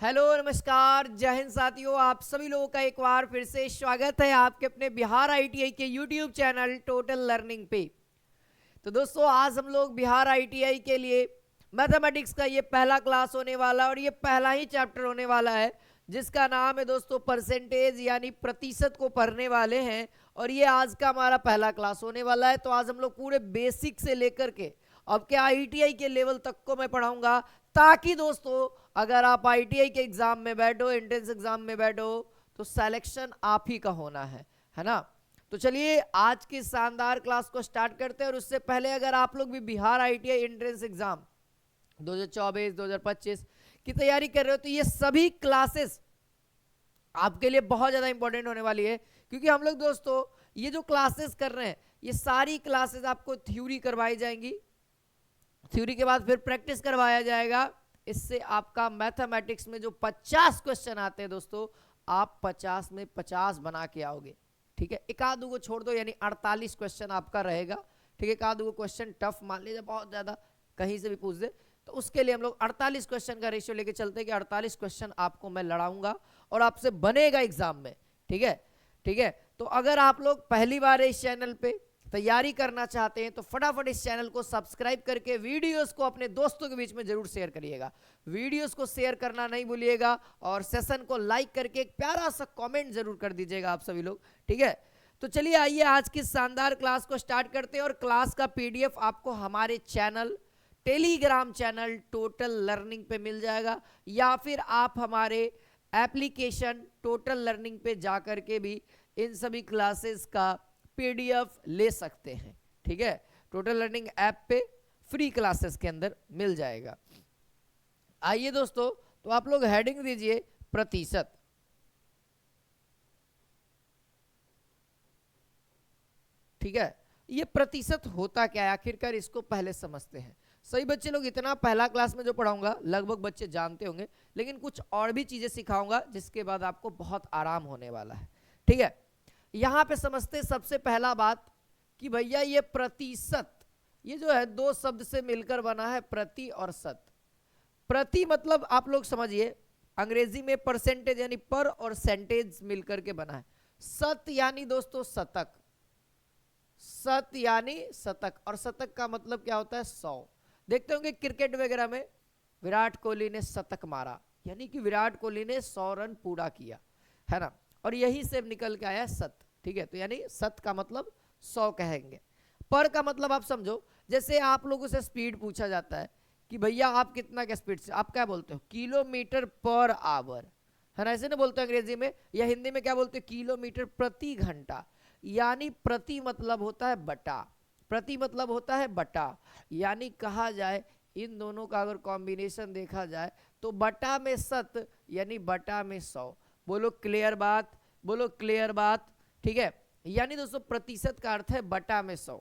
Hello नमस्कार जय हिंद साथियों, आप सभी लोगों का एक बार फिर से स्वागत है आपके अपने बिहार आईटीआई के यूट्यूब चैनल टोटल लर्निंग पे। तो दोस्तों आज हम लोग बिहार आईटीआई के लिए मैथमेटिक्स का ये पहला क्लास होने वाला और ये पहला ही चैप्टर होने वाला है जिसका नाम है दोस्तों परसेंटेज यानी प्रतिशत को पढ़ने वाले हैं। और ये आज का हमारा पहला क्लास होने वाला है। तो आज हम लोग पूरे बेसिक से लेकर के अब क्या आईटीआई के लेवल तक को मैं पढ़ाऊंगा, ताकि दोस्तों अगर आप आईटीआई के एग्जाम में बैठो, एंट्रेंस एग्जाम में बैठो, तो सिलेक्शन आप ही का होना है ना। तो चलिए आज की शानदार क्लास को स्टार्ट करते हैं। और उससे पहले अगर आप लोग भी बिहार आईटीआई एंट्रेंस एग्जाम 2024-2025 की तैयारी कर रहे हो तो ये सभी क्लासेस आपके लिए बहुत ज्यादा इंपॉर्टेंट होने वाली है। क्योंकि हम लोग दोस्तों ये जो क्लासेस कर रहे हैं ये सारी क्लासेस आपको थ्योरी करवाई जाएंगी, थ्योरी के बाद फिर प्रैक्टिस करवाया जाएगा। इससे आपका मैथमेटिक्स में जो 50 क्वेश्चन आते हैं दोस्तों, आप 50 में 50 बना के आओगे। ठीक है, एक आध को छोड़ दो यानी 48 क्वेश्चन आपका रहेगा। ठीक है, एक आध क्वेश्चन टफ मान लीजिए बहुत ज्यादा कहीं से भी पूछ दे, तो उसके लिए हम लोग 48 क्वेश्चन का रेशियो लेके चलते हैं कि 48 क्वेश्चन आपको मैं लड़ाऊंगा और आपसे बनेगा एग्जाम में। ठीक है, ठीक है। तो अगर आप लोग पहली बार इस चैनल पे तैयारी करना चाहते हैं तो फटाफट इस चैनल को सब्सक्राइब करके वीडियोस को अपने दोस्तों के बीच में जरूर शेयर करिएगा। वीडियोस को शेयर करना नहीं भूलिएगा और सेशन को लाइक करके एक प्यारा सा कमेंट जरूर कर दीजिएगा आप सभी लोग। ठीक है, तो चलिए आइए आज की शानदार क्लास को स्टार्ट करते हैं। और क्लास का पीडीएफ आपको हमारे channel Telegram channel total learning पे मिल जाएगा, या फिर आप हमारे एप्लीकेशन टोटल लर्निंग पे जाकर के भी इन सभी क्लासेस का पीडीएफ ले सकते हैं। ठीक है, टोटल लर्निंग ऐप पे फ्री क्लासेस के अंदर मिल जाएगा। आइए दोस्तों, तो आप लोग हेडिंग दीजिए प्रतिशत। ठीक है, ये प्रतिशत होता क्या है आखिरकार, इसको पहले समझते हैं। सही बच्चे लोग इतना पहला क्लास में जो पढ़ाऊंगा लगभग बच्चे जानते होंगे, लेकिन कुछ और भी चीजें सिखाऊंगा जिसके बाद आपको बहुत आराम होने वाला है। ठीक है, यहां पे समझते सबसे पहला बात कि भैया ये प्रतिशत, ये जो है दो शब्द से मिलकर बना है, प्रति और शत। प्रति मतलब आप लोग समझिए अंग्रेजी में परसेंटेज यानी पर और सेंटेज मिलकर के बना है। शत यानी दोस्तों शतक, शत यानी शतक, और शतक का मतलब क्या होता है 100। देखते होंगे क्रिकेट वगैरह में विराट कोहली ने शतक मारा, यानी कि विराट कोहली ने 100 रन पूरा किया, है ना। और यही से निकल के आया शत। ठीक है, तो यानी शत का मतलब 100 कहेंगे। पर का मतलब आप समझो, जैसे आप लोगों से स्पीड पूछा जाता है कि भैया आप कितना के स्पीड से, आप क्या बोलते हो किलोमीटर पर आवर, है ना, ऐसे ना बोलते हो अंग्रेजी में, या हिंदी में क्या बोलते हो किलोमीटर प्रति घंटा। यानी प्रति मतलब होता है बटा, प्रति मतलब होता है बटा, यानी कहा जाए इन दोनों का अगर कॉम्बिनेशन देखा जाए तो बटा में शत यानी बटा में 100। बोलो क्लियर बात, बोलो क्लियर बात। ठीक है, यानी दोस्तों प्रतिशत का अर्थ है बटा में 100।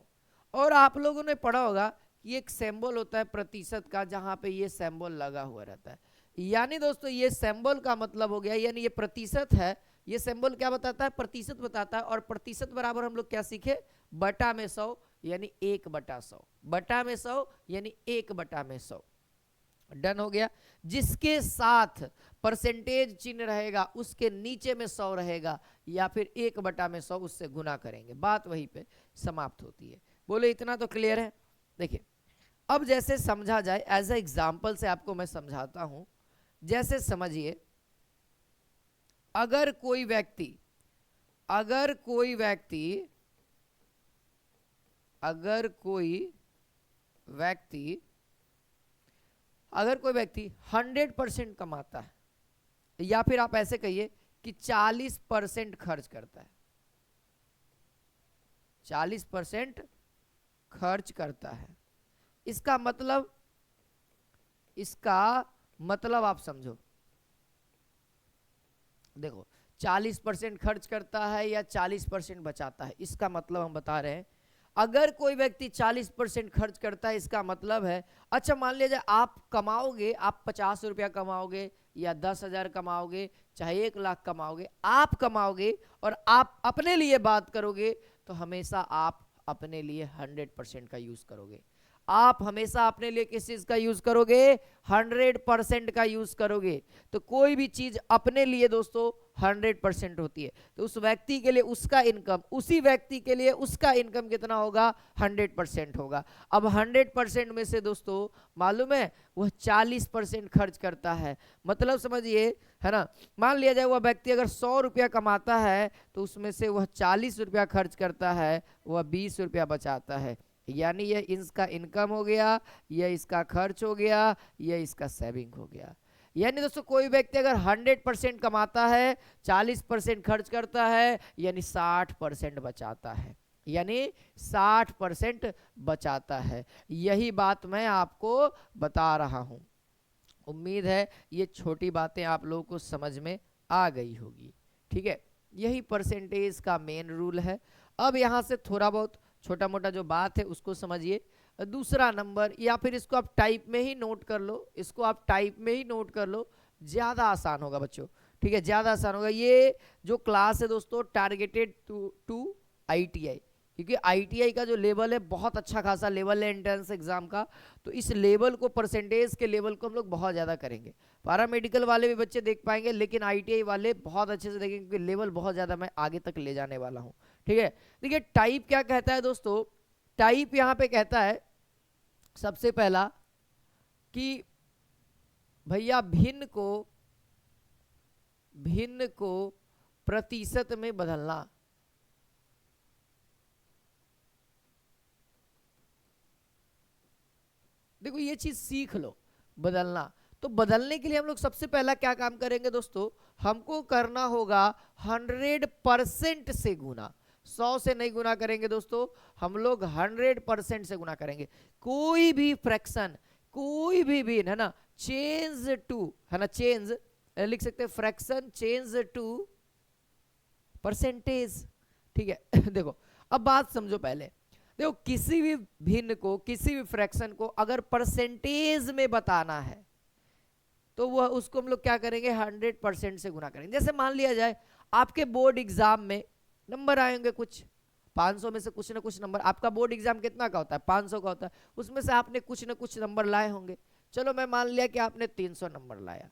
और आप लोगों ने पढ़ा होगा कि एक सिंबल होता है प्रतिशत का, जहां पे ये सिंबल लगा हुआ रहता है। यानी दोस्तों ये सिंबल का मतलब हो गया, यानी ये प्रतिशत है, ये सिंबल क्या बताता है, प्रतिशत बताता है। और प्रतिशत बराबर हम लोग क्या सीखे, बटा में 100 यानी 1/100, बटा में 100 यानी 1/100। डन हो गया। जिसके साथ परसेंटेज चिन्ह रहेगा उसके नीचे में 100 रहेगा, या फिर 1/100 उससे गुना करेंगे, बात वहीं पे समाप्त होती है। बोले इतना तो क्लियर है। देखिए अब जैसे समझा जाए, एज ए एग्जाम्पल से आपको मैं समझाता हूं। जैसे समझिए अगर कोई व्यक्ति अगर कोई व्यक्ति अगर कोई व्यक्ति 100% कमाता है, या फिर आप ऐसे कहिए कि 40% खर्च करता है, 40% खर्च करता है, इसका मतलब आप समझो। देखो 40% खर्च करता है या 40% बचाता है, इसका मतलब हम बता रहे हैं। अगर कोई व्यक्ति 40% खर्च करता है, इसका मतलब है, अच्छा मान लीजिए आप कमाओगे, आप 50 रुपया कमाओगे या 10,000 कमाओगे, चाहे 1 लाख कमाओगे, आप कमाओगे और आप अपने लिए बात करोगे तो हमेशा आप अपने लिए 100% का यूज करोगे। आप हमेशा अपने लिए किस चीज का यूज करोगे? 100% का यूज करोगे। तो कोई भी चीज अपने लिए दोस्तों 100% होती है, तो उस व्यक्ति के लिए उसका इनकम, उसी व्यक्ति के लिए उसका इनकम कितना होगा? 100% होगा। अब 100% में से दोस्तों मालूम है वह 40% खर्च करता है। मतलब समझिए, है ना, मान लिया जाए वह व्यक्ति अगर 100 रुपया कमाता है तो उसमें से वह 40 रुपया खर्च करता है, वह 20 रुपया बचाता है। यानी यह इसका इनकम हो गया, यह इसका खर्च हो गया, यह इसका सेविंग हो गया। यानी दोस्तों कोई व्यक्ति अगर 100% कमाता है, 40% खर्च करता है, यानी 60% बचाता है, यानी 60% बचाता है। यही बात मैं आपको बता रहा हूं। उम्मीद है ये छोटी बातें आप लोगों को समझ में आ गई होगी। ठीक है, यही परसेंटेज का मेन रूल है। अब यहाँ से थोड़ा बहुत छोटा मोटा जो बात है उसको समझिए। दूसरा नंबर, या फिर इसको आप टाइप में ही नोट कर लो, इसको आप टाइप में ही नोट कर लो, ज़्यादा आसान होगा बच्चों। ठीक है, ज़्यादा आसान होगा। ये जो क्लास है दोस्तों टारगेटेड टू ITI, क्योंकि ITI का जो लेवल है बहुत अच्छा खासा लेवल है एंट्रेंस एग्जाम का। तो इस लेवल को, परसेंटेज के लेवल को हम लोग बहुत ज़्यादा करेंगे। पैरामेडिकल वाले भी बच्चे देख पाएंगे, लेकिन ITI वाले बहुत अच्छे से देखेंगे क्योंकि लेवल बहुत ज़्यादा मैं आगे तक ले जाने वाला हूँ। ठीक है, देखिए टाइप क्या कहता है दोस्तों। टाइप यहाँ पे कहता है सबसे पहला कि भैया भिन्न को प्रतिशत में बदलना। देखो ये चीज सीख लो, बदलना। तो बदलने के लिए हम लोग सबसे पहला क्या काम करेंगे दोस्तों, हमको करना होगा 100% से गुना। 100 से नहीं गुना करेंगे दोस्तों, हम लोग 100% से गुना करेंगे। कोई भी फ्रैक्शन, कोई भी भिन्न, है ना, चेंज टू, है ना, चेंज लिख सकते हैं, फ्रैक्शन चेंज टू परसेंटेज। ठीक है देखो अब बात समझो पहले। देखो किसी भी भिन्न को, किसी भी फ्रैक्शन को अगर परसेंटेज में बताना है तो वह उसको हम लोग क्या करेंगे? 100% से गुना करेंगे। जैसे मान लिया जाए आपके बोर्ड एग्जाम में नंबर आएंगे कुछ 500 में से कुछ ना कुछ नंबर। आपका बोर्ड एग्जाम कितना का होता है? 500 का होता है। उसमें से आपने कुछ ना कुछ नंबर लाए होंगे। चलो मैं मान लिया कि आपने 300 नंबर लाया।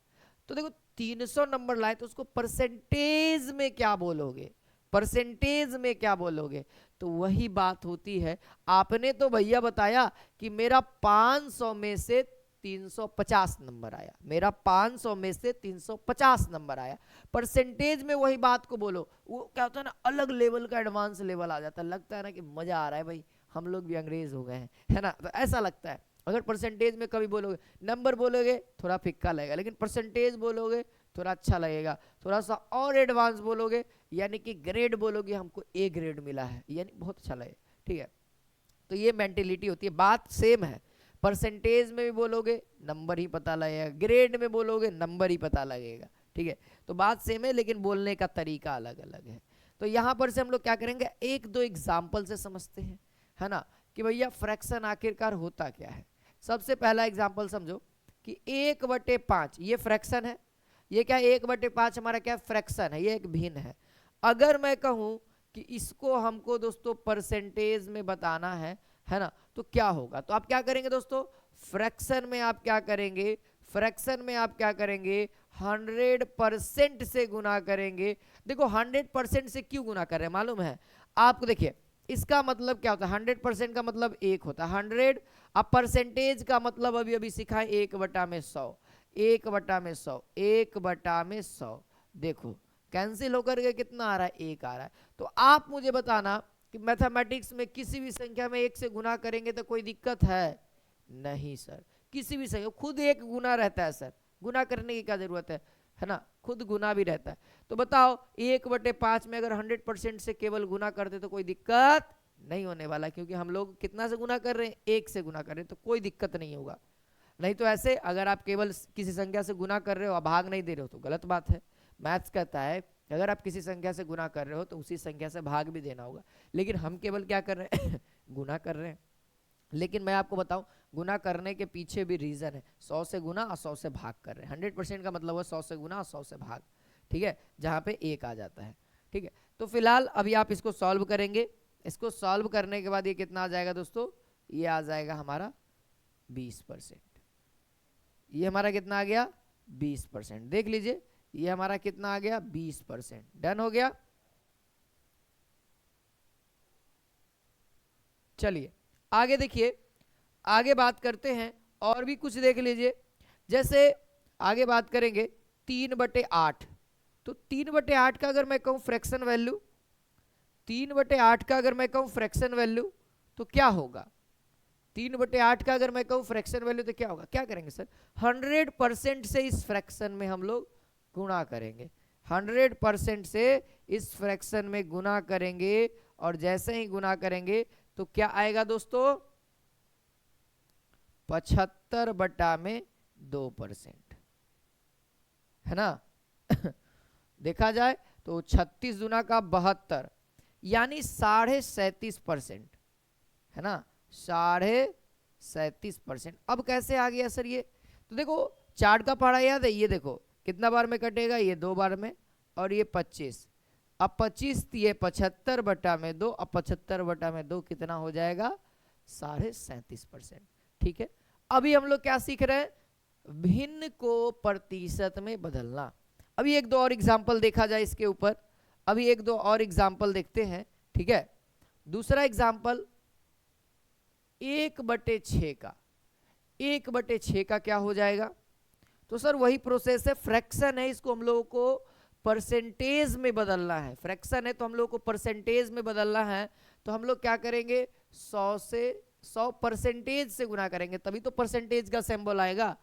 तो देखो 300 नंबर लाए तो उसको परसेंटेज में क्या बोलोगे? परसेंटेज में क्या बोलोगे? तो वही बात होती है। आपने तो भैया बताया कि मेरा 500 में से 350 नंबर आया, मेरा 500 में से 350 नंबर आया। परसेंटेज में वही बात को बोलो, वो क्या होता है ना, अलग लेवल का एडवांस लेवल आ जाता है। लगता है ना कि मजा आ रहा है भाई, हम लोग भी अंग्रेज हो गए हैं, है ना। तो ऐसा लगता है। अगर परसेंटेज में कभी बोलोगे, नंबर बोलोगे थोड़ा फिक्का लगेगा, लेकिन परसेंटेज बोलोगे थोड़ा अच्छा लगेगा। थोड़ा सा और एडवांस बोलोगे, यानी कि ग्रेड बोलोगे, हमको A ग्रेड मिला है, यानी बहुत अच्छा लगे। ठीक है, तो ये मेंटेलिटी होती है। बात सेम है, परसेंटेज में भी बोलोगे नंबर ही पता लगेगा, ग्रेड में बोलोगे नंबर ही पता लगेगा। ठीक है, तो बात सेम है लेकिन बोलने का तरीका अलग अलग है। तो यहाँ पर से हम लोग क्या करेंगे, एक दो एग्जाम्पल से समझते हैं, है ना, कि भैया फ्रैक्शन आखिरकार होता क्या है। सबसे पहला एग्जाम्पल समझो कि 1/5 ये फ्रैक्शन है। ये क्या, 1/5 हमारा क्या फ्रैक्शन है, ये एक भिन्न है। अगर मैं कहूं कि इसको हमको दोस्तों परसेंटेज में बताना है ना, तो क्या होगा? तो आप क्या करेंगे दोस्तों, फ्रैक्शन में आप क्या करेंगे, फ्रैक्शन में आप क्या करेंगे, 100% से गुना करेंगे। देखो 100% से क्यों गुना कर रहे हैं मालूम है आपको? देखिए इसका मतलब क्या होता है, 100% का मतलब 1 होता है 100। अब परसेंटेज का मतलब अभी अभी सीखा है 1/100, 1/100, 1/100। देखो कैंसिल होकर के कितना आ रहा है, 1 आ रहा है। तो आप मुझे बताना कि मैथमेटिक्स में किसी भी संख्या में 1 से गुना करेंगे तो कोई दिक्कत है? नहीं सर, किसी भी संख्या खुद 1 गुना रहता है सर, गुना करने की क्या जरूरत है ना, खुद गुना भी रहता है। तो बताओ 1/5 में अगर 100% से केवल गुना करते तो कोई दिक्कत नहीं होने वाला, क्योंकि हम लोग कितना से गुना कर रहे हैं, 1 से गुना कर रहे हैं, तो कोई दिक्कत नहीं होगा। नहीं तो ऐसे अगर आप केवल किसी संख्या से गुना कर रहे हो और भाग नहीं दे रहे हो तो गलत बात है। मैथ्स कहता है अगर आप किसी संख्या से गुना कर रहे हो तो उसी संख्या से भाग भी देना होगा, लेकिन हम केवल क्या कर रहे हैं गुना कर रहे हैं। लेकिन मैं आपको बताऊं गुना करने के पीछे भी रीजन है। 100 से गुना और 100 से भाग कर रहे हैं। 100% का मतलब है 100 से गुना और 100 से भाग। ठीक है, जहां पे 1 आ जाता है। ठीक है, तो फिलहाल अभी आप इसको सॉल्व करेंगे। इसको सॉल्व करने के बाद ये कितना आ जाएगा दोस्तों, ये आ जाएगा हमारा 20%। ये हमारा कितना आ गया 20%। देख लीजिए ये हमारा कितना आ गया 20%। डन हो गया। चलिए आगे देखिए, आगे बात करते हैं और भी कुछ देख लीजिए। जैसे आगे बात करेंगे 3/8। तो 3/8 का अगर मैं कहूं फ्रैक्शन वैल्यू, 3/8 का अगर मैं कहूं फ्रैक्शन वैल्यू तो क्या होगा? 3/8 का अगर मैं कहूं फ्रैक्शन वैल्यू तो क्या होगा? क्या करेंगे सर? 100% से इस फ्रैक्शन में हम लोग गुणा करेंगे। 100% से इस फ्रैक्शन में गुणा करेंगे और जैसे ही गुणा करेंगे तो क्या आएगा दोस्तों? 75/2%, है ना? देखा जाए तो 36 दूना का 72 यानी 37.5%, है ना? 37.5%। अब कैसे आ गया सर ये? तो देखो चार्ट का पढ़ा याद है, ये देखो कितना बार में कटेगा? ये 2 बार में, और ये 25। अब 25 ये 75/2, अब 75/2 कितना हो जाएगा? 37.5%। ठीक है, अभी हम लोग क्या सीख रहे हैं? भिन्न को प्रतिशत में बदलना। अभी एक दो और एग्जाम्पल देखा जाए इसके ऊपर। अभी एक दो और एग्जाम्पल देखते हैं। ठीक है, दूसरा एग्जाम्पल 1/6 का। 1/6 का क्या हो जाएगा? तो सर वही प्रोसेस है, फ्रैक्शन है, इसको हम लोगों को परसेंटेज में बदलना है। फ्रैक्शन है तो हम लोग को परसेंटेज में बदलना है। तो हम लोग क्या करेंगे? 100% से गुना करेंगे, तभी तो परसेंटेज का सिंबल आएगा।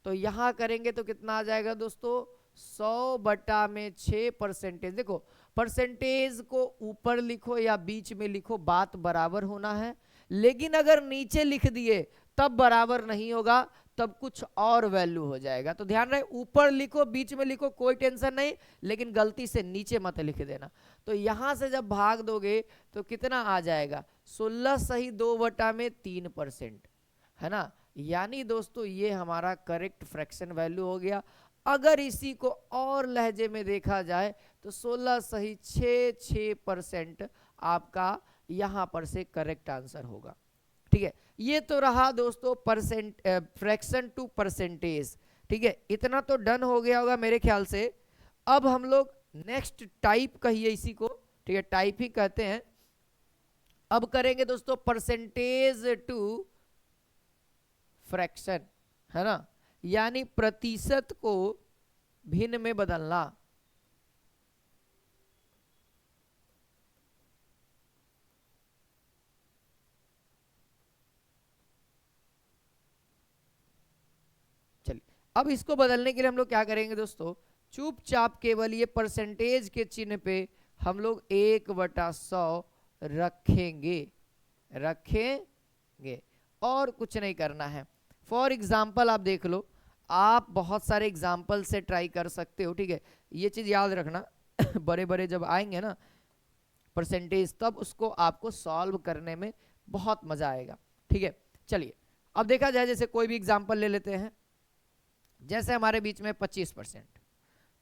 तो यहां करेंगे तो कितना आ जाएगा दोस्तों? 100/6%। देखो परसेंटेज को ऊपर लिखो या बीच में लिखो, बात बराबर होना है। लेकिन अगर नीचे लिख दिए तब बराबर नहीं होगा, तब कुछ और वैल्यू हो जाएगा। तो ध्यान रहे, ऊपर लिखो बीच में लिखो कोई टेंशन नहीं, लेकिन गलती से नीचे मत लिख देना। तो यहां से जब भाग दोगे तो कितना आ जाएगा? 16 सही 2/3%, है ना? यानी दोस्तों ये हमारा करेक्ट फ्रैक्शन वैल्यू हो गया। अगर इसी को और लहजे में देखा जाए तो 16 सही 6% आपका यहां पर से करेक्ट आंसर होगा। ठीक है, ये तो रहा दोस्तों फ्रैक्शन टू परसेंटेज। ठीक है, इतना तो डन हो गया होगा मेरे ख्याल से। अब हम लोग नेक्स्ट टाइप कहिए इसी को, ठीक है, टाइप ही कहते हैं। अब करेंगे दोस्तों परसेंटेज टू फ्रैक्शन, है ना? यानी प्रतिशत को भिन्न में बदलना। चलिए अब इसको बदलने के लिए हम लोग क्या करेंगे दोस्तों? चुपचाप केवल ये परसेंटेज के चिन्ह पे हम लोग 1/100 रखेंगे और कुछ नहीं करना है। फॉर एग्जाम्पल आप देख लो, आप बहुत सारे एग्जाम्पल से ट्राई कर सकते हो। ठीक है, ये चीज याद रखना बड़े बड़े जब आएंगे ना परसेंटेज, तब उसको आपको सॉल्व करने में बहुत मजा आएगा। ठीक है, चलिए अब देखा जाए, जैसे कोई भी एग्जाम्पल ले लेते हैं। जैसे हमारे बीच में 25%,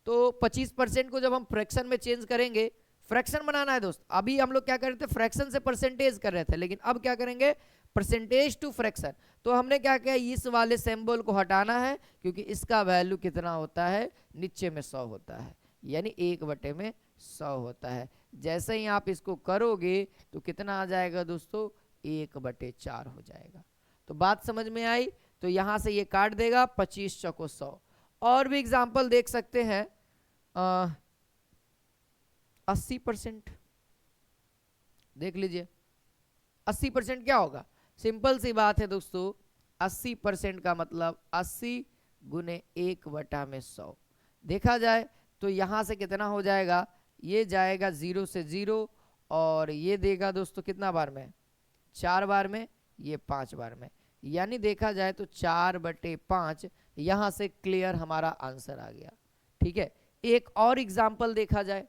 तो 25% को जब हम फ्रैक्शन में चेंज करेंगे, फ्रैक्शन बनाना है दोस्त। अभी हम लोग क्या कर रहे थे? फ्रैक्शन से परसेंटेज कर रहे थे, लेकिन अब क्या करेंगे? Percentage to fraction. तो हमने क्या किया? इस वाले सिंबल को हटाना है, क्योंकि इसका वैल्यू कितना होता है? नीचे में 100 होता है, यानी 1/100 होता है। जैसे ही आप इसको करोगे तो कितना आ जाएगा दोस्तों? 1/4 हो जाएगा। तो बात समझ में आई? तो यहां से ये काट देगा, 25 चौको 100। और भी एग्जाम्पल देख सकते हैं। 80% देख लीजिए। 80% क्या होगा? सिंपल सी बात है दोस्तों, 80% का मतलब 80 गुने 1/100। देखा जाए तो यहां से कितना हो जाएगा? ये जाएगा 0 से 0, और ये देगा दोस्तों कितना बार में? 4 बार में, ये 5 बार में। यानी देखा जाए तो 4/5 यहां से क्लियर हमारा आंसर आ गया। ठीक है, एक और एग्जाम्पल देखा जाए,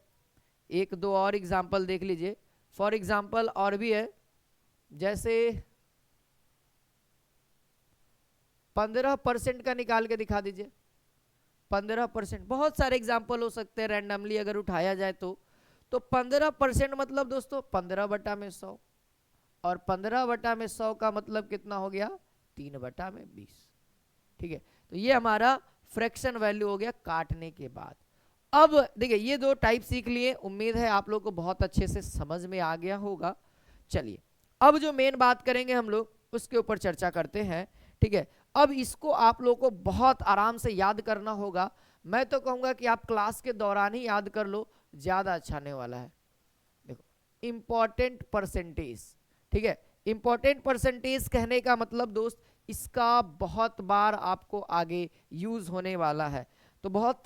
एक दो और एग्जाम्पल देख लीजिए। फॉर एग्जाम्पल और भी है, जैसे 15% का निकाल के दिखा दीजिए। 15%, बहुत सारे एग्जाम्पल हो सकते हैं रैंडमली अगर उठाया जाए तो 15% मतलब दोस्तों 15/100, और 15/100 का मतलब कितना हो गया? 3/20। ठीक है, तो ये हमारा फ्रैक्शन वैल्यू हो गया काटने के बाद। अब देखिए ये दो टाइप सीख लिए, उम्मीद है आप लोग को बहुत अच्छे से समझ में आ गया होगा। चलिए अब जो मेन बात करेंगे हम लोग उसके ऊपर चर्चा करते हैं। ठीक है, अब इसको आप लोग को बहुत आराम से याद करना होगा। मैं तो कहूंगा कि आप क्लास के दौरान ही याद कर लो, ज्यादा अच्छा आने वाला है। देखो इंपॉर्टेंट परसेंटेज, ठीक है, इंपॉर्टेंट परसेंटेज कहने का मतलब दोस्त इसका बहुत बार आपको आगे यूज होने वाला है। तो बहुत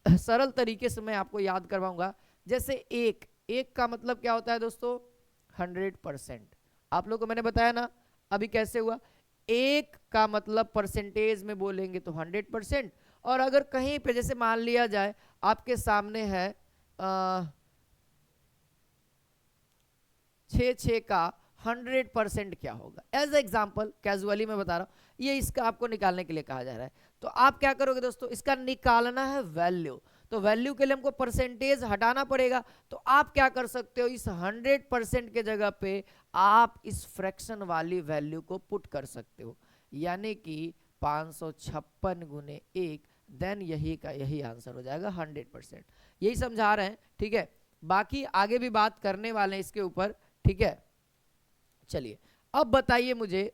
सरल तरीके से मैं आपको याद करवाऊंगा। जैसे एक एक का मतलब क्या होता है दोस्तों? 100%। आप लोग को मैंने बताया ना अभी कैसे हुआ। एक का मतलब परसेंटेज में बोलेंगे तो 100%। और अगर कहीं पे जैसे मान लिया जाए आपके सामने है 6 का 100% क्या होगा, एज एग्जाम्पल कैजुअली मैं बता रहा हूं, ये इसका आपको निकालने के लिए कहा जा रहा है। तो आप क्या करोगे दोस्तों, इसका निकालना है वैल्यू। तो वैल्यू के लिए हमको परसेंटेज हटाना पड़ेगा। तो आप क्या कर सकते हो, इस 100% के जगह पे आप इस फ्रैक्शन वाली वैल्यू को पुट कर सकते हो, यानी कि 556 गुने 1, देन यही का यही आंसर हो जाएगा 100%। यही समझा रहे हैं। ठीक है, बाकी आगे भी बात करने वाले हैं इसके ऊपर। ठीक है, चलिए अब बताइए मुझे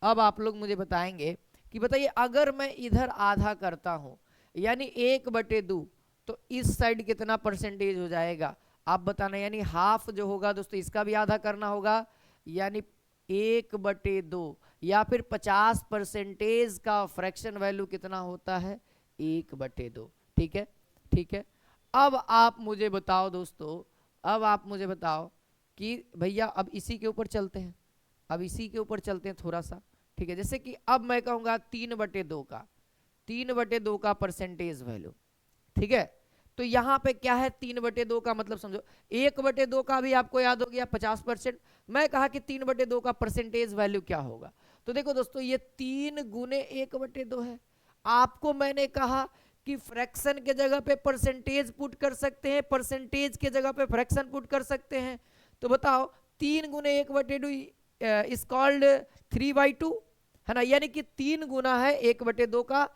अब आप लोग मुझे बताएंगे कि बताइए अगर मैं इधर आधा करता हूं यानी 1/2, तो इस साइड कितना परसेंटेज हो जाएगा आप बताना। यानी हाफ जो होगा दोस्तों इसका भी आधा करना होगा, यानी 1/2, या फिर 50% का फ्रैक्शन वैल्यू कितना होता है? 1/2। ठीक है, ठीक है। अब आप मुझे बताओ दोस्तों, अब आप मुझे बताओ कि भैया अब इसी के ऊपर चलते हैं, अब इसी के ऊपर चलते हैं थोड़ा सा। ठीक है, जैसे कि अब मैं कहूंगा 3/2 का परसेंटेज वैल्यू। ठीक है, तो यहां पे क्या है 3/2 का मतलब समझो, 1/2 का भी आपको याद हो गया 50%। मैं कहा कि 3/2 का परसेंटेज वैल्यू क्या होगा। तो देखो दोस्तों ये 3 गुने 1/2 है। आपको मैंने कहा कि फ्रैक्शन के जगह पे परसेंटेज पुट कर सकते हैं, परसेंटेज के जगह पे फ्रैक्शन पुट कर सकते हैं। तो बताओ 3 गुने 1/2 इज कॉल्ड 3/2, है ना, यानी कि 3 गुना है 1/2 का,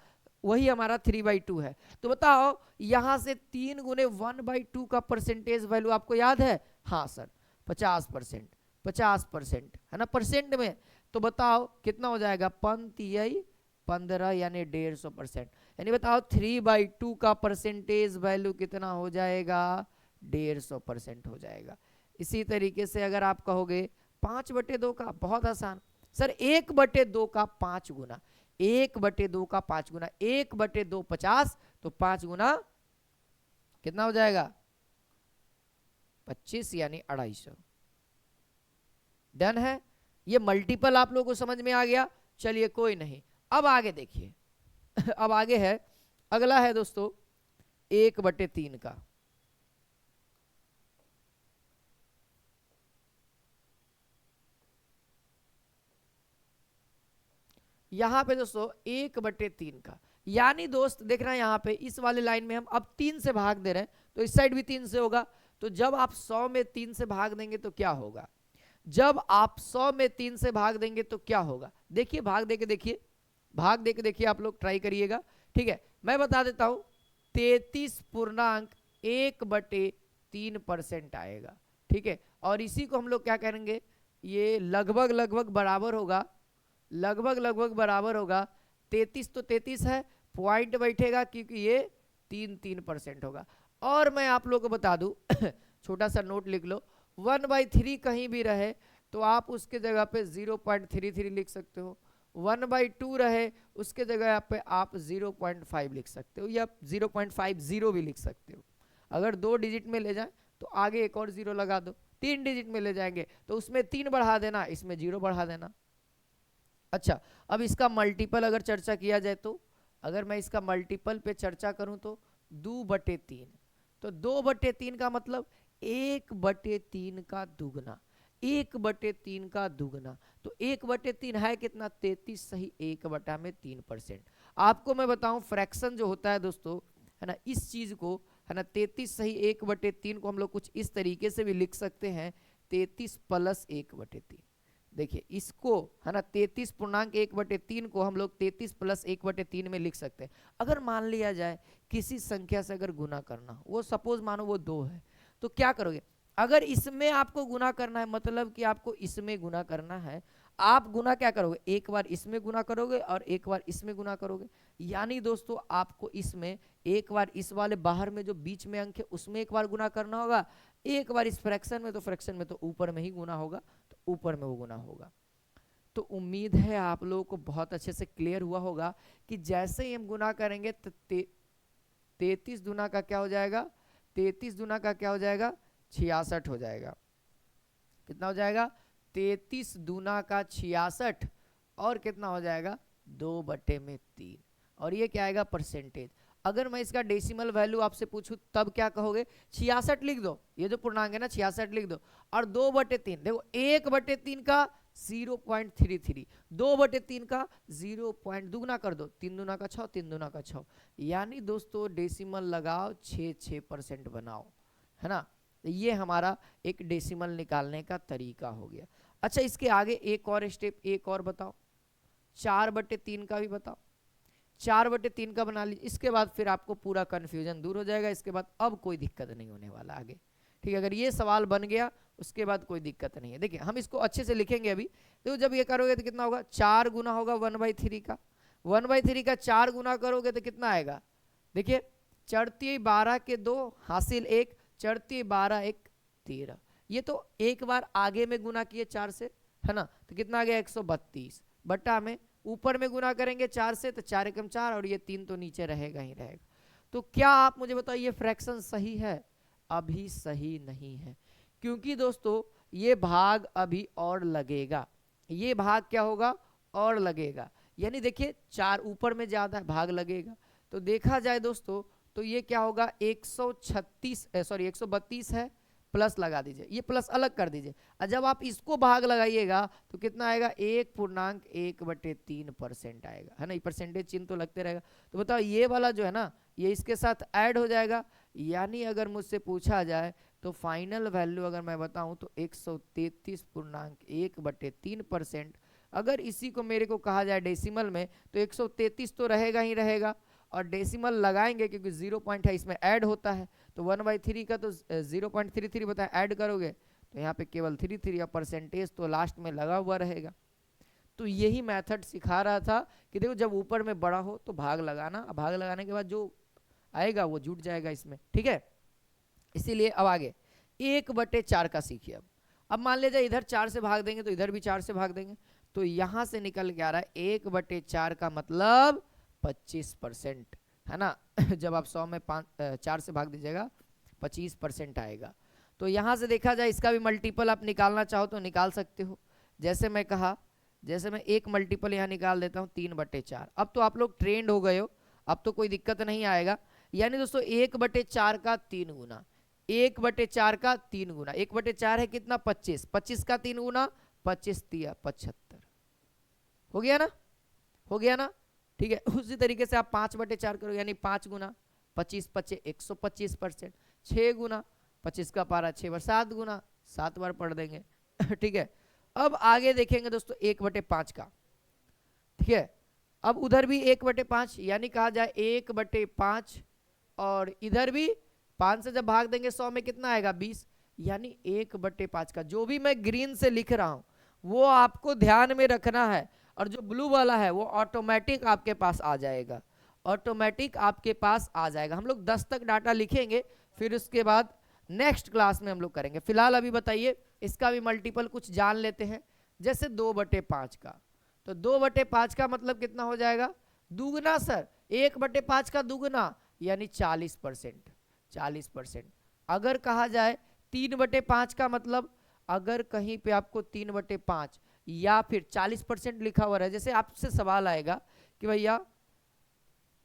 वही हमारा 3/2 है। तो बताओ यहां से 3 गुने 1/2 का परसेंटेज वैल्यू आपको याद है? हाँ सर 50%, 50% है ना परसेंट में। तो बताओ कितना हो जाएगा, 15 यानी 150%। यानी बताओ 3/2 का परसेंटेज वैल्यू कितना हो जाएगा? 150% हो जाएगा। इसी तरीके से अगर आप कहोगे 5/2 का, बहुत आसान सर, 1/2 का 5 गुना, 1/2 का 5 गुना, 1/2 50, तो 5 गुना कितना हो जाएगा? 25 यानी 250। डन है, ये मल्टीपल आप लोगों को समझ में आ गया। चलिए कोई नहीं, अब आगे देखिए अब आगे है, अगला है दोस्तों 1/3 का। यहां पे दोस्तों 1/3 का, यानी दोस्त देखना यहां पे इस वाले लाइन में हम अब 3 से भाग दे रहे हैं, तो इस साइड भी 3 से होगा। तो जब आप 100 में 3 से भाग देंगे तो क्या होगा? जब आप 100 में 3 से भाग देंगे तो क्या होगा? देखिए भाग दे के देखिए, भाग दे के देखिए, आप लोग ट्राई करिएगा। ठीक है, मैं बता देता हूं 33.1/3% आएगा। ठीक है, और इसी को हम लोग क्या करेंगे, ये लगभग लगभग बराबर होगा, लगभग लगभग बराबर होगा 33, तो 33 है, पॉइंट बैठेगा क्योंकि ये 3% होगा। और मैं आप लोगों को बता दूं छोटा सा नोट लिख लो, 1/3 कहीं भी रहे तो आप उसके जगह पे 0.33 लिख सकते हो, 1/2 रहे उसके जगह पे आप 0.5 लिख सकते हो, या 0.50 भी लिख सकते हो। अगर 2 डिजिट में ले जाए तो आगे एक और 0 लगा दो, 3 डिजिट में ले जाएंगे तो उसमें 3 बढ़ा देना, इसमें 0 बढ़ा देना। अच्छा, अब इसका मल्टीपल अगर चर्चा किया जाए तो, अगर मैं इसका मल्टीपल पे चर्चा करूं तो 2/3, तो 2/3 का मतलब 1/3 का दुगना, 1/3 का दुगना। तो 1/3 है कितना? 33, सही 1/3%। आपको मैं बताऊं फ्रैक्शन जो होता है दोस्तों, है ना, इस चीज को, है ना, 33 सही 1/3 को हम लोग कुछ इस तरीके से भी लिख सकते हैं, 33 + 1/3। देखिए इसको है ना 33.1/3 को हम लोग 33 + 1/3 में लिख सकते हैं। अगर मान लिया जाए किसी संख्या से अगर गुना करना, वो सपोज मानो वो 2 है, तो क्या करोगे? अगर इसमें आपको गुना करना है, मतलब कि आपको इसमें गुना करना है, आप गुना क्या करोगे? एक बार इसमें गुना करोगे और एक बार इसमें गुना करोगे। यानी दोस्तों आपको इसमें एक बार इस वाले बाहर में जो बीच में अंक है उसमें एक बार गुना करना होगा, एक बार इस फ्रैक्शन में, तो फ्रैक्शन में तो ऊपर में ही गुना होगा, तो ऊपर में वो गुना होगा। तो उम्मीद है आप लोगों को बहुत अच्छे से क्लियर हुआ होगा कि जैसे ही हम गुना करेंगे तो 33 दूना का क्या हो जाएगा? 33 दूना का क्या हो जाएगा? 66 हो जाएगा। कितना हो जाएगा? 33 दूना का 66, और कितना हो जाएगा? 2/3। और ये क्या आएगा? परसेंटेज। अगर मैं इसका डेसिमल वैल्यू आपसे पूछूं तब क्या कहोगे? 66 लिख दो, ये जो पूर्णांक है ना 66 लिख दो, और 2/3 देखो, 1/3 का 0.33, 2/3 का 0. दुगना कर दो, 3 दूना का 6, 3 दूना का 6। यानी दोस्तों डेसिमल लगाओ, 6% बनाओ, है ना। ये हमारा एक डेसिमल निकालने का तरीका हो गया। अच्छा, इसके आगे एक और स्टेप, एक और बताओ, 4/3 का भी बताओ। 4/3 का बना लीजिए, इसके बाद फिर आपको पूरा कंफ्यूजन दूर हो जाएगा। इसके बाद अब कोई दिक्कत नहीं होने वाला आगे, ठीक है। अगर ये सवाल बन गया उसके बाद कोई दिक्कत नहीं है। देखिए हम इसको अच्छे से लिखेंगे अभी। तो जब ये करोगे तो कितना होगा? 4 गुना होगा 1/3 का, 1/3 का 4 गुना करोगे तो कितना आएगा? देखिए, चढ़ती 12 के 2 हासिल 1, चढ़ती 12 1 13। ये तो एक बार आगे में गुना किए 4 से, है ना, तो कितना आ गया? 132 बटा में ऊपर में गुना करेंगे 4 से, तो 4 एकम 4, और ये 3 तो नीचे रहेगा ही रहेगा। तो क्या आप मुझे बताओ ये फ्रैक्शन सही है? अभी सही नहीं है, क्योंकि दोस्तों ये भाग अभी और लगेगा। ये भाग क्या होगा? और लगेगा। यानी देखिए 4 ऊपर में ज्यादा है, भाग लगेगा। तो देखा जाए दोस्तों तो ये क्या होगा? 132 है, प्लस लगा दीजिए, ये प्लस अलग कर दीजिए, और जब आप इसको भाग लगाइएगा तो कितना आएगा? 1.1/3% आएगा, है ना। ये परसेंटेज चिन्ह तो लगते रहेगा। तो बताओ ये वाला जो है ना, ये इसके साथ ऐड हो जाएगा। यानी अगर मुझसे पूछा जाए तो फाइनल वैल्यू अगर मैं बताऊं तो 133.1/3%। अगर इसी को मेरे को कहा जाए डेसिमल में तो 133 तो रहेगा ही रहेगा, और डेसिमल लगाएंगे क्योंकि 0 पॉइंट है, इसमें ऐड होता है, तो 1/3 का तो 0.33 बताया, ऐड करोगे तो यहाँ पे केवल 33, और परसेंटेज तो लास्ट में लगा हुआ रहेगा। तो यही मेथड सिखा रहा था कि देखो जब ऊपर में बड़ा हो तो भाग लगाना, भाग लगाने के बाद जो आएगा वो जुट जाएगा इसमें, ठीक है। इसीलिए अब आगे 1/4 का सीखिए। अब मान लीजिए इधर 4 से भाग देंगे तो इधर भी 4 से भाग देंगे, तो यहां से निकल के आ रहा है 1/4 का मतलब 25%, है ना। जब आप 100 में 4 से भाग दीजिएगा 25% आएगा। तो यहां से देखा जाए इसका भी मल्टीपल आप निकालना चाहो तो निकाल सकते हो। जैसे मैं कहा, जैसे मैं एक मल्टीपल यहाँ निकाल देता हूँ 3/4। अब तो आप लोग ट्रेंड हो गए हो, अब तो कोई दिक्कत नहीं आएगा। यानी दोस्तों 1/4 का 3 गुना, 1/4 का 3 गुना, 1/4 है कितना? 25, 25 का 3 गुना, 25 × 75 हो गया ना, हो गया ना, ठीक है। उसी तरीके से आप 5/4 करो, यानी 5 गुना 25 25 125%, 6 गुना 25 का पारा 6 बार, 7 गुना 7 बार पढ़ देंगे। ठीक है। अब आगे देखेंगे दोस्तों 1/5 का, ठीक है। अब उधर भी 1/5, यानी कहा जाए 1/5, और इधर भी 5 से जब भाग देंगे 100 में कितना आएगा? 20। यानी 1/5 का जो भी मैं ग्रीन से लिख रहा हूं वो आपको ध्यान में रखना है, और जो ब्लू वाला है वो ऑटोमेटिक आपके पास आ जाएगा, ऑटोमेटिक आपके पास आ जाएगा। हम लोग 10 तक डाटा लिखेंगे, फिर उसके बाद नेक्स्ट क्लास में हम लोग करेंगे। फिलहाल अभी बताइए इसका भी मल्टीपल कुछ जान लेते हैं। जैसे 2/5 का, तो 2/5 का मतलब कितना हो जाएगा? दुगना सर, 1/5 का दुगना यानी 40%, 40%। अगर कहा जाए 3/5 का मतलब, अगर कहीं पे आपको 3/5 या फिर 40% लिखा हुआ है, जैसे आपसे सवाल आएगा कि भैया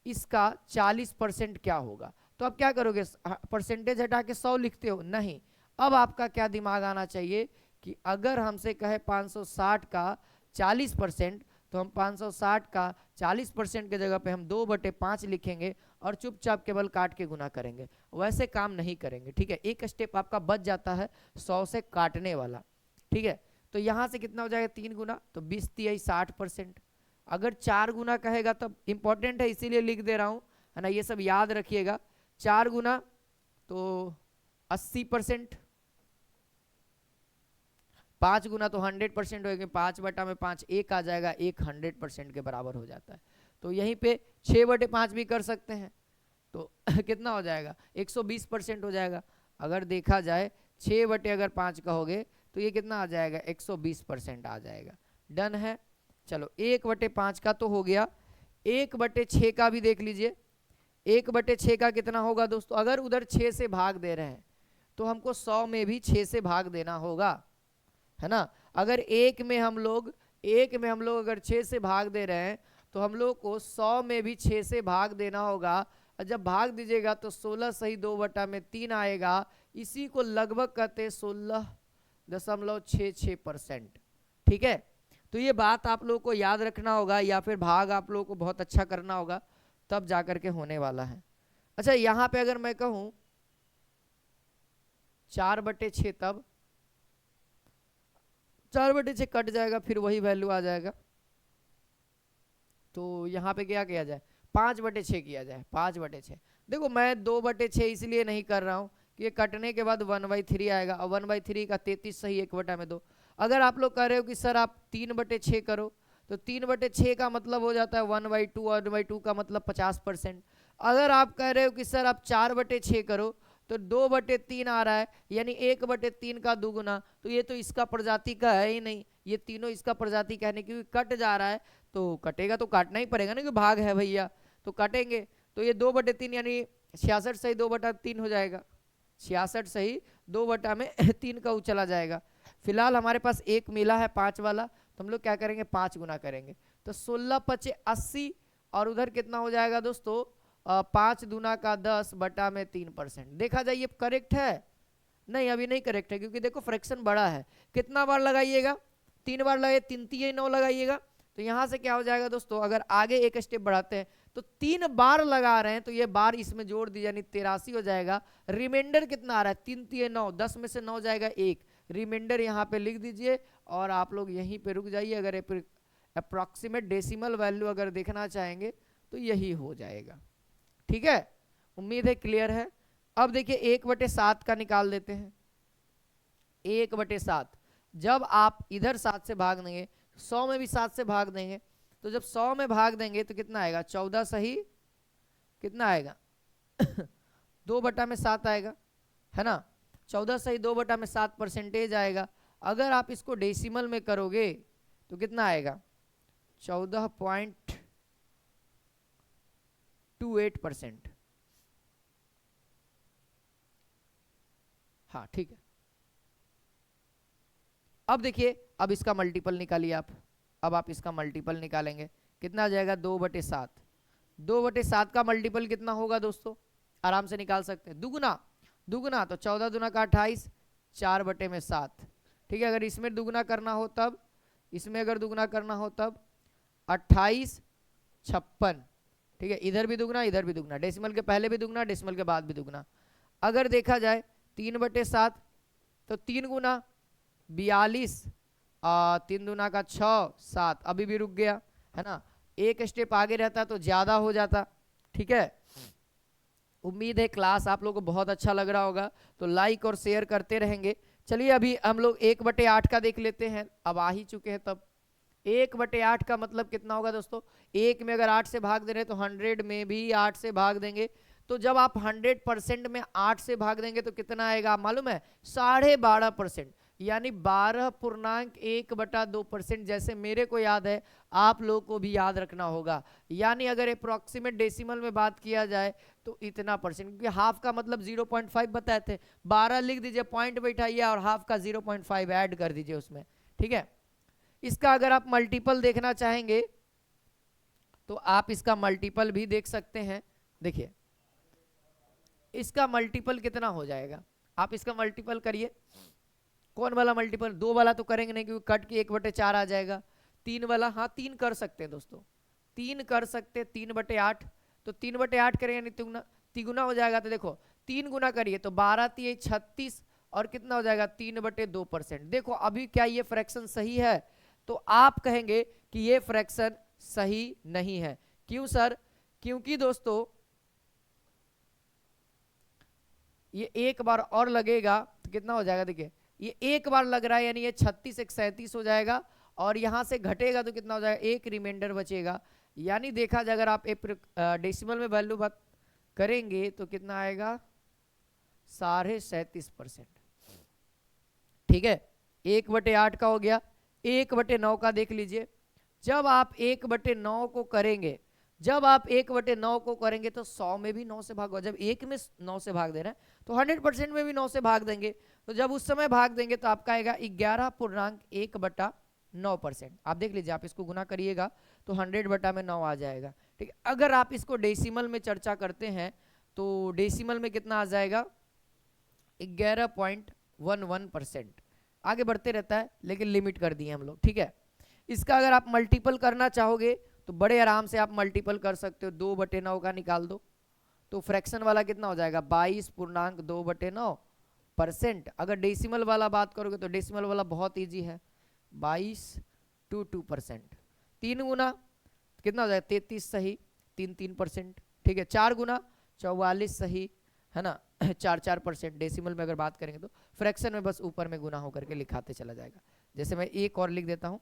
इसका 40% क्या होगा, तो आप क्या करोगे? परसेंटेज हटा के 100 लिखते हो? नहीं। अब आपका क्या दिमाग आना चाहिए कि अगर हमसे कहे 560 का 40%, तो हम 560 का 40% के जगह पे हम 2/5 लिखेंगे और चुपचाप केवल काट के गुना करेंगे। वैसे काम नहीं करेंगे, ठीक है। एक स्टेप आपका बच जाता है 100 से काटने वाला, ठीक है। तो यहाँ से कितना हो जाएगा 3 गुना, तो 20 तिहाई 60%। अगर 4 गुना कहेगा तब इंपॉर्टेंट है इसीलिए लिख दे रहा हूँ, है ना, ये सब याद रखिएगा। 4 गुना तो 80%, 5 गुना तो 100% होगा, 5/5 1 आ जाएगा, 1 100% के बराबर हो जाता है। तो यहीं पे 6/5 भी कर सकते हैं, तो कितना हो जाएगा 120% हो जाएगा। अगर देखा जाए 6/5 कहोगे तो ये कितना आ जाएगा 120% आ जाएगा। डन है। चलो 1/5 का तो हो गया, 1/6 का भी देख लीजिए। 1/6 का कितना होगा दोस्तों, अगर उधर 6 से भाग दे रहे हैं तो हमको 100 में भी 6 से भाग देना होगा, है ना। अगर एक में हम लोग अगर 6 से भाग दे रहे हैं तो हम लोग को 100 में भी 6 से भाग देना होगा। और जब भाग दीजिएगा तो 16 सही 2/3 आएगा। इसी को लगभग कहते हैं 16.66%। ठीक है, तो ये बात आप लोगों को याद रखना होगा, या फिर भाग आप लोगों को बहुत अच्छा करना होगा, तब जाकर के होने वाला है। अच्छा, यहां पे अगर मैं कहूं 4/6, तब 4/6 कट जाएगा, फिर वही वैल्यू आ जाएगा। तो यहाँ पे क्या किया जाए, 5/6 किया जाए। 5/6 देखो, मैं 2/6 इसलिए नहीं कर रहा हूँ कि ये कटने के बाद 1/3 आएगा, और 1/3 का 33 सही 1/2। अगर आप लोग कह रहे हो कि सर आप 3/6 करो, तो 3/6 का मतलब हो जाता है 1/2, और 1/2 का मतलब 50%। अगर आप कह रहे हो कि सर आप 4/6 करो, तो 2/3 आ रहा है, यानी 1/3 का दुगुना। तो ये तो इसका प्रजाति का है ही नहीं, ये तीनों इसका प्रजाति कहने की, कट जा रहा है तो कटेगा तो काटना ही पड़ेगा ना, कि भाग है भैया, तो काटेंगे। तो ये 2/3 यानी 66 सही 2/3 हो जाएगा। 66 सही 2/3 का चला जाएगा। फिलहाल हमारे पास एक मिला है 5 वाला, तो हम लोग क्या करेंगे 5 गुना करेंगे, तो 16×5 80, और उधर कितना हो जाएगा दोस्तों 5 दूना का 10/3%। देखा जाए ये करेक्ट है? नहीं, अभी नहीं करेक्ट है, क्योंकि देखो फ्रैक्शन बड़ा है। कितना बार लगाइएगा, 3 बार लगाइए, 3 3 9 लगाइएगा। तो यहाँ से क्या हो जाएगा दोस्तों, अगर आगे एक स्टेप बढ़ाते हैं तो 3 बार लगा रहे हैं, तो ये बार इसमें जोड़ दीजिए, यानी 83 हो जाएगा। रिमाइंडर कितना आ रहा है 3 3 9, 10 में से 9 जाएगा 1, रिमाइंडर यहाँ पे लिख दीजिए, और आप लोग यहीं पे रुक जाइए। अगर अप्रॉक्सीमेट डेसिमल वैल्यू अगर देखना चाहेंगे तो यही हो जाएगा। ठीक है, उम्मीद है क्लियर है। अब देखिए 1/7 का निकाल देते हैं। 1/7 जब आप इधर 7 से भाग देंगे, 100 में भी 7 से भाग देंगे, तो जब 100 में भाग देंगे तो कितना आएगा 14 सही कितना आएगा 2/7 आएगा, है ना। 14 सही 2/7 परसेंटेज आएगा। अगर आप इसको डेसिमल में करोगे तो कितना आएगा 14.28%। हाँ ठीक है। अब देखिए, अब इसका मल्टीपल निकालिए आप। अब आप इसका मल्टीपल निकालेंगे, कितना आ जाएगा 2/7। 2/7 का मल्टीपल कितना होगा दोस्तों, आराम से निकाल सकते हैं। दुगुना, दुगुना तो 14 दूना का 28, 4/7। ठीक है, अगर इसमें दुगुना करना हो तब, इसमें अगर दुगुना करना हो तब 28 56। ठीक है, इधर भी दुगना इधर भी दुगना, डेसिमल के पहले भी दुगना डेसिमल के बाद भी दुगना। अगर देखा जाए 3/7 तो 3 गुना 42, 3 दूना का 6 7, अभी भी रुक गया, है ना। एक स्टेप आगे रहता तो ज्यादा हो जाता। ठीक है, उम्मीद है क्लास आप लोगों को बहुत अच्छा लग रहा होगा, तो लाइक और शेयर करते रहेंगे। चलिए अभी हम लोग 1/8 का देख लेते हैं, अब आ ही चुके हैं तब। 1/8 का मतलब कितना होगा दोस्तों, एक में अगर 8 से भाग दे रहे तो 100 में भी 8 से भाग देंगे। तो जब आप 100% में 8 से भाग देंगे तो कितना आएगा मालूम है 12.5%, यानी 12.1/2%। जैसे मेरे को याद है आप लोग को भी याद रखना होगा। यानी अगर अप्रोक्सीमेट डेसिमल में बात किया जाए तो इतना परसेंट, क्योंकि हाफ का मतलब 0.5 बताए थे। 12 लिख दीजिए, पॉइंट बैठाइए, और हाफ का 0.5 ऐड कर दीजिए उसमें। ठीक है, इसका अगर आप मल्टीपल देखना चाहेंगे तो आप इसका मल्टीपल भी देख सकते हैं। देखिए इसका मल्टीपल कितना हो जाएगा, आप इसका मल्टीपल करिए। कौन वाला मल्टीपल, 2 वाला तो करेंगे नहीं, क्योंकि कट के 1/4 आ जाएगा। 3 वाला, हाँ 3 कर सकते हैं दोस्तों, 3 कर सकते हैं। 3/8, तो 3/8 करेंगे नहीं तिगुना हो जाएगा। तो देखो 3 गुना करिए तो 12 3 36, और कितना हो जाएगा 3/2%। देखो अभी क्या ये फ्रैक्शन सही है? तो आप कहेंगे कि ये फ्रैक्शन सही नहीं है। क्यों सर? क्योंकि दोस्तों ये एक बार और लगेगा तो कितना हो जाएगा, देखिए ये एक बार लग रहा है यानी ये 36 एक 37 हो जाएगा, और यहां से घटेगा तो कितना हो जाएगा, एक रिमाइंडर बचेगा। यानी देखा जाए अगर आप डेसिमल में वैल्यू बात करेंगे तो कितना आएगा 37.5%। ठीक है, 1/8 का हो गया। 1/9 का देख लीजिए, जब आप 1/9 को करेंगे, जब आप 1/9 को करेंगे तो 100 में भी 9 से भागो। जब एक में 9 से भाग दे रहे हैं तो 100% में भी 9 से भाग देंगे। तो जब उस समय भाग देंगे तो आपका आएगा 11.1/9%। आप देख लीजिए, आप इसको गुना करिएगा तो 100/9 आ जाएगा। ठीक है, अगर आप इसको डेसिमल में चर्चा करते हैं तो डेसिमल में कितना आ जाएगा 11.11%। आगे बढ़ते रहता है लेकिन लिमिट कर दिए हम लोग। ठीक है, इसका अगर आप मल्टीपल करना चाहोगे तो बड़े आराम से आप मल्टीपल कर सकते हो। 2/9 का निकाल दो तो फ्रैक्शन वाला कितना हो जाएगा 22.2/9%। अगर डेसिमल वाला बात करोगे तो डेसिमल वाला बहुत इजी है, 22.2%। 3 गुना कितना हो जाएगा 33 सही, 3% ठीक है। 4 गुना 44 सही है ना, 4% डेसिमल में अगर बात करेंगे तो फ्रैक्शन में बस ऊपर में गुना होकर के लिखाते चला जाएगा। जैसे मैं एक और लिख देता हूँ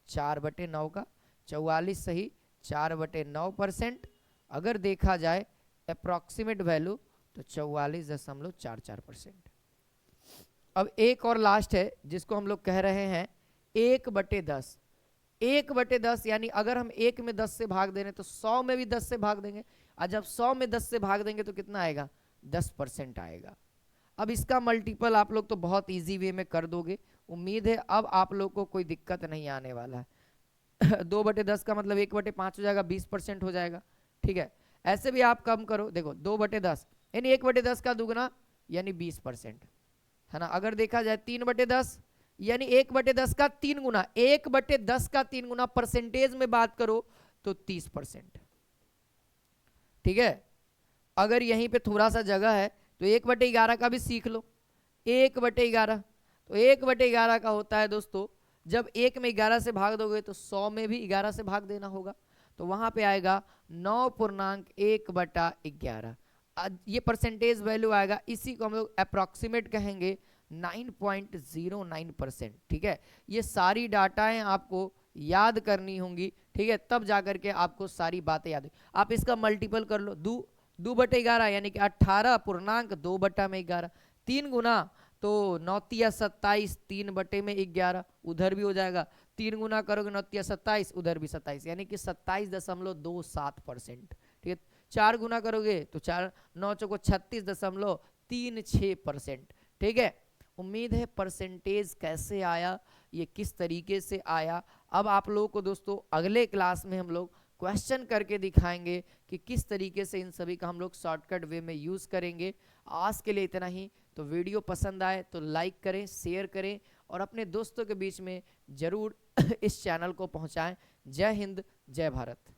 4/9 का 44 सही 4/9%। अगर देखा जाए अप्रॉक्सीमेट वैल्यू तो 44.44%। अब एक और लास्ट है जिसको हम लोग कह रहे हैं 1/10। 1/10 यानी अगर हम 1 में 10 से भाग दे रहे हैं तो 100 में भी 10 से भाग देंगे, और जब 100 में 10 से भाग देंगे तो कितना आएगा 10% आएगा। अब इसका मल्टीपल आप लोग तो बहुत इजी वे में कर दोगे, उम्मीद है अब आप लोग को कोई दिक्कत नहीं आने वाला है। 2/10 का मतलब 1/5 हो जाएगा, 20% हो जाएगा। ठीक है, ऐसे भी आप कम करो, देखो 2/10 यानी 1/10 का दुगना यानी 20% है ना। अगर देखा जाए 3/10 यानी 1/10 का 3 गुना, 1/10 का 3 गुना परसेंटेज में बात करो तो 30%। ठीक है, अगर यहीं पे थोड़ा सा जगह है तो 1/11 का भी सीख लो। 1/11 तो 1/11 का होता है दोस्तों, जब 1 में 11 से भाग दोगे तो 100 में भी 11 से भाग देना होगा, तो वहां पे आएगा 9.1/11। ये परसेंटेज वैल्यू आएगा, इसी को हम लोग अप्रॉक्सीमेट कहेंगे 9.09%। ठीक है, ये सारी डाटाएं आपको याद करनी होंगी। ठीक है, तब जाकर के आपको सारी बातें याद। आप इसका मल्टीपल कर लो, 2/11 यानी कि 18.2/11। 3 गुना तो 9×27 3/11 उधर भी हो जाएगा। 3 गुना करोगे 9×27 उधर भी 27 यानी कि 27.27%। ठीक है, 4 गुना करोगे तो 4 9 चौको 36.36%। ठीक है, उम्मीद है परसेंटेज कैसे आया, ये किस तरीके से आया। अब आप लोगों को दोस्तों अगले क्लास में हम लोग क्वेश्चन करके दिखाएंगे कि किस तरीके से इन सभी का हम लोग शॉर्टकट वे में यूज करेंगे। आज के लिए इतना ही। तो वीडियो पसंद आए तो लाइक करें, शेयर करें और अपने दोस्तों के बीच में जरूर इस चैनल को पहुंचाएं। जय हिंद, जय भारत।